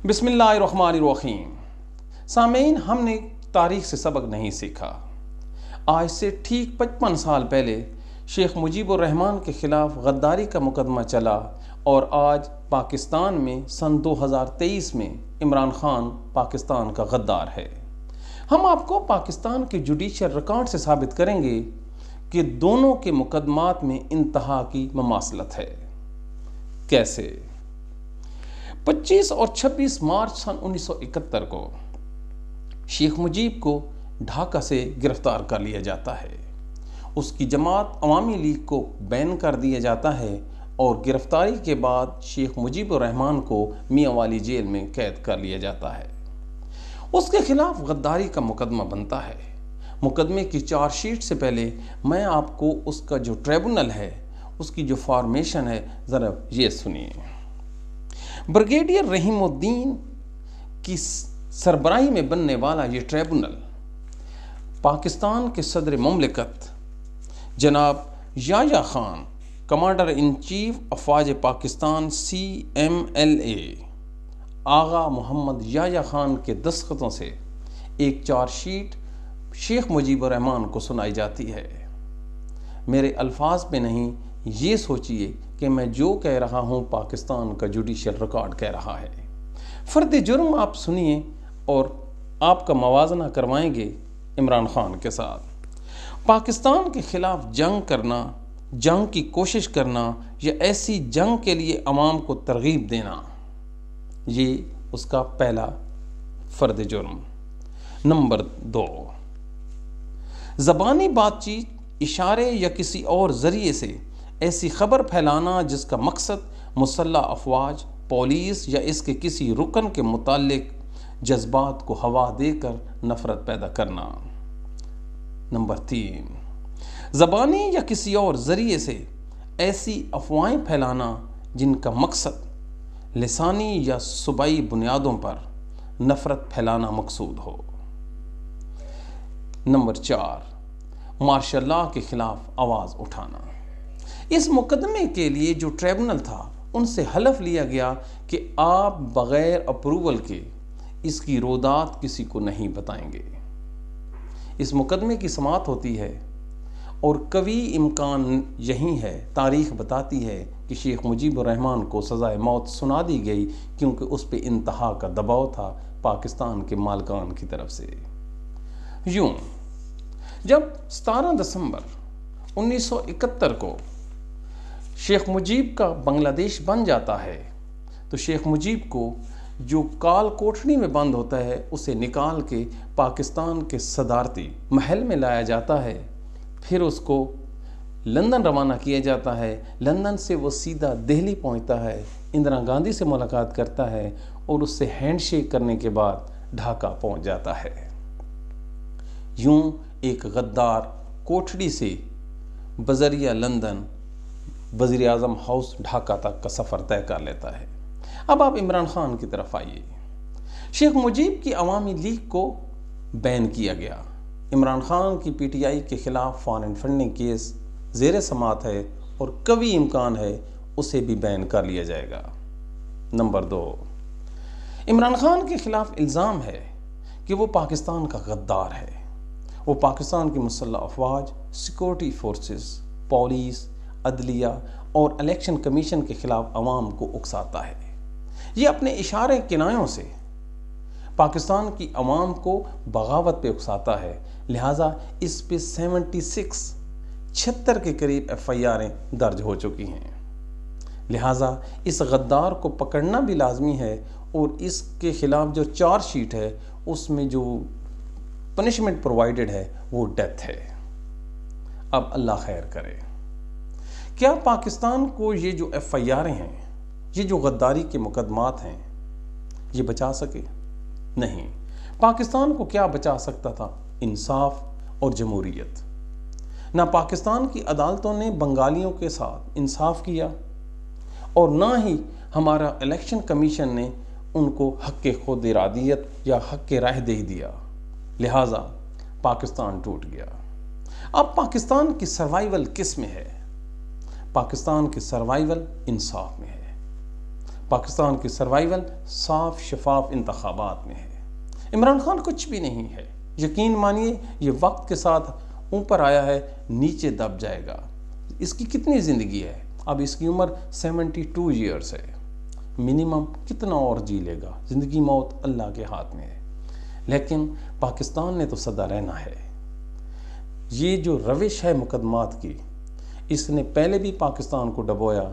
بسم اللہ الرحمن الرحیم۔ سامعین، ہم نے تاریخ سے سبق نہیں سیکھا۔ آج سے ٹھیک 55 سال پہلے شیخ مجیب الرحمان کے خلاف غداری کا مقدمہ چلا اور آج پاکستان میں سن 2023 میں عمران خان پاکستان کا غدار ہے۔ ہم آپ کو پاکستان کے جوڈیشل ریکارڈ سے ثابت کریں گے کہ دونوں کے مقدمات میں انتہا کی مماثلت ہے۔ کیسے؟ 25 اور 26 مارچ سن 1971 کو شیخ مجیب کو ڈھاکہ سے گرفتار کر لیا جاتا ہے۔ اس کی جماعت عوامی لیگ کو بین کر دیا جاتا ہے اور گرفتاری کے بعد شیخ مجیب الرحمان کو میاں والی جیل میں قید کر لیا جاتا ہے۔ اس کے خلاف غداری کا مقدمہ بنتا ہے۔ مقدمے کی چارج شیٹ سے پہلے میں آپ کو اس کا جو ٹریبونل ہے، اس کی جو فارمیشن ہے، ذرا یہ سنیے۔ بریگیڈیئر رحیم الدین کی سربراہی میں بننے والا یہ ٹریبونل پاکستان کے صدر مملکت جناب Yahya Khan, commander in chief افواج پاکستان CMLA آغا محمد یحییٰ خان کے دستخطوں سے ایک چارج شیٹ شیخ مجیب الرحمان کو سنائی جاتی ہے۔ میرے الفاظ پہ نہیں، یہ سوچئے کہ میں جو کہہ رہا ہوں پاکستان کا جوڈیشل ریکارڈ کہہ رہا ہے۔ فرد جرم آپ سنیے اور آپ کا موازنہ کروائیں گے عمران خان کے ساتھ۔ پاکستان کے خلاف جنگ کرنا، جنگ کی کوشش کرنا یا ایسی جنگ کے لیے عوام کو ترغیب دینا، یہ اس کا پہلا فرد جرم۔ نمبر 2، زبانی بات چیت، اشارے یا کسی اور ذریعے سے ایسی خبر پھیلانا جس کا مقصد مسلح افواج، پولیس یا اس کے کسی رکن کے متعلق جذبات کو ہوا دے کر نفرت پیدا کرنا۔ نمبر 3، زبانی یا کسی اور ذریعے سے ایسی افواہیں پھیلانا جن کا مقصد لسانی یا صوبائی بنیادوں پر نفرت پھیلانا مقصود ہو۔ نمبر 4، مارشل لاء کے خلاف آواز اٹھانا۔ اس مقدمے کے لیے جو ٹریبونل تھا، ان سے حلف لیا گیا کہ آپ بغیر اپروول کے اس کی رویداد کسی کو نہیں بتائیں گے۔ اس مقدمے کی سماعت ہوتی ہے اور قوی امکان یہی ہے، تاریخ بتاتی ہے کہ شیخ مجیب الرحمان کو سزائے موت سنا دی گئی کیونکہ اس پہ انتہا کا دباؤ تھا پاکستان کے مالکان کی طرف سے۔ یوں جب 17 دسمبر 1971 کو شیخ مجیب کا بنگلہ دیش بن جاتا ہے تو شیخ مجیب کو جو کال کوٹھڑی میں بند ہوتا ہے اسے نکال کے پاکستان کے صدارتی محل میں لایا جاتا ہے، پھر اس کو لندن روانہ کیا جاتا ہے۔ لندن سے وہ سیدھا دہلی پہنچتا ہے، اندرا گاندھی سے ملاقات کرتا ہے اور اس سے ہینڈ شیک کرنے کے بعد ڈھاکہ پہنچ جاتا ہے۔ یوں ایک غدار کوٹھڑی سے بذریعہ لندن وزیر اعظم ہاؤس ڈھاکہ تک کا سفر طے کر لیتا ہے۔ اب آپ عمران خان کی طرف آئیے۔ شیخ مجیب کی عوامی لیگ کو بین کیا گیا۔ عمران خان کی PTI کے خلاف فارن فنڈنگ کیس زیر سماعت ہے اور قوی امکان ہے اسے بھی بین کر لیا جائے گا۔ نمبر 2، عمران خان کے خلاف الزام ہے کہ وہ پاکستان کا غدار ہے۔ وہ پاکستان کی مسلح افواج، سیکورٹی فورسز، پولیس، عدلیہ اور الیکشن کمیشن کے خلاف عوام کو اکساتا ہے۔ یہ اپنے اشارے کنایوں سے پاکستان کی عوام کو بغاوت پہ اکساتا ہے، لہٰذا اس پہ 76 کے قریب FIRیں درج ہو چکی ہیں۔ لہٰذا اس غدار کو پکڑنا بھی لازمی ہے اور اس کے خلاف جو چارج شیٹ ہے اس میں جو پنشمنٹ پرووائڈڈ ہے وہ ڈیتھ ہے۔ اب اللہ خیر کرے۔ کیا پاکستان کو یہ جو FIRیں ہیں، یہ جو غداری کے مقدمات ہیں، یہ بچا سکے؟ نہیں۔ پاکستان کو کیا بچا سکتا تھا؟ انصاف اور جمہوریت۔ نہ پاکستان کی عدالتوں نے بنگالیوں کے ساتھ انصاف کیا اور نہ ہی ہمارا الیکشن کمیشن نے ان کو حق خود ارادیت یا حق رائے دے دیا، لہٰذا پاکستان ٹوٹ گیا۔ اب پاکستان کی سروائیول کس میں ہے؟ پاکستان کی سروائیول انصاف میں ہے۔ پاکستان کی سروائیول صاف شفاف انتخابات میں ہے۔ عمران خان کچھ بھی نہیں ہے، یقین مانیے یہ وقت کے ساتھ اوپر آیا ہے، نیچے دب جائے گا۔ اس کی کتنی زندگی ہے؟ اب اس کی عمر 72 ایئرس ہے، منیمم کتنا اور جی لے گا؟ زندگی موت اللہ کے ہاتھ میں ہے، لیکن پاکستان نے تو سدا رہنا ہے۔ یہ جو روش ہے مقدمات کی، اس نے پہلے بھی پاکستان کو ڈبویا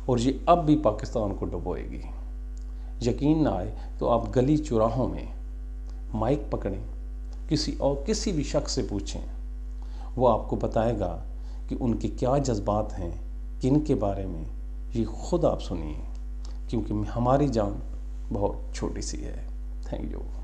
اور یہ اب بھی پاکستان کو ڈبوئے گی۔ یقین نہ آئے تو آپ گلی چوراہوں میں مائک پکڑیں، کسی بھی شخص سے پوچھیں، وہ آپ کو بتائے گا کہ ان کے کیا جذبات ہیں، کن کے بارے میں۔ یہ خود آپ سنیے، کیونکہ ہماری جان بہت چھوٹی سی ہے۔ Thank you.